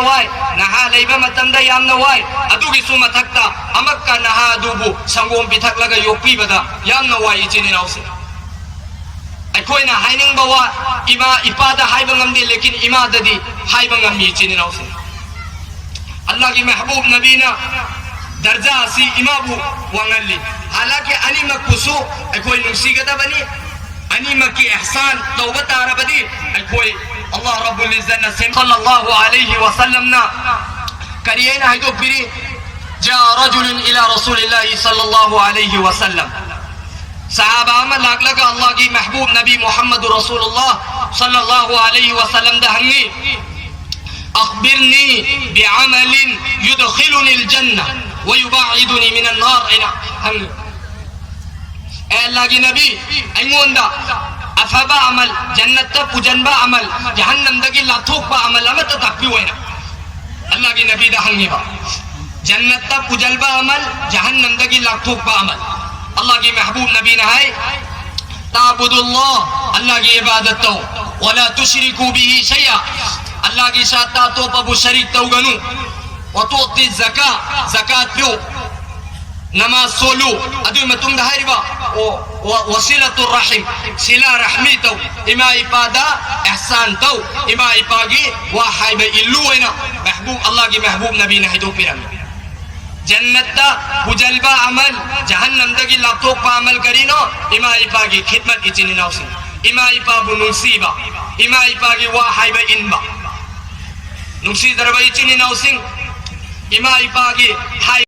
Y नहा लेबा मतमदा यामना Y अदुगी सु मथक्ता अमक्का नहा अदुबु संगोम पिथक्लगा योक्पीबदा यामना वाई इचिन इनाउसे अखोइना हाइनिंग बवा इमा इपादा हाइबा ngamde लेकिन इमा ददी हाइबा ngammi इचिन इनाउसे अल्लाह की महबूब नबी ना दर्जा सी इमाबु वांगली हालांकि अनिमक कुसु अखोइ नुसीगदा बनी अनिमक की एहसान तौबा तारबदी अखोइ अल्लाह रब्बुल इज्जत ने सल्लल्लाहु अलैहि वसल्लम ना करिएना है तो फिर जा रजुलन इला रसूलिल्लाह सल्लल्लाहु अलैहि वसल्लम सहाबा में लागलग अल्लाह की महबूब नबी मोहम्मद रसूलुल्लाह सल्लल्लाहु अलैहि वसल्लम दहंगी अखबिरनी बिअमलिन युदखिलुनी अल-जन्नह व युबईदुनी मिन अन-नार इना हंगी ए अल्लाह की नबी अइमोंदा अफबा अमल जन्नत पुजनबा अमल जहन्नम दगी लाथोकबा अमल अमत तक्पीवेना अल्लाह की नबी दहंगी बा जन्नत पुजलबा अमल जहन्नम दगी लाथोकबा अमल अल्लाह की महबूब नबी ने है ताबुदुल्लाह अल्लाह की इबादत तो वला तुशरिकू बिही शैया अल्लाह की साथ तो पबु शरीक तो गनु व तुति ज़कात पियो नमाज सोलू अदु मतुम दहारिबा ओ वसीलतुर रहीम सिला रहमी तो इमा इबादा एहसान तो इमा इबागी वा हाइबे इल्लू वेना महबूब अल्लाह की महबूब नबी ने हिदो पिरम जन्नत पुजलबा अमल जहन्नम दगी लातोक पा अमल करीनो इमा इबागी खिदमत इचिनी नाउसी इमा इबाबु नुसीबा इमा इबागी वा हाइबे इनबा नुसी दरबा इचिनी नाउसिंग इमा इबागी हाइ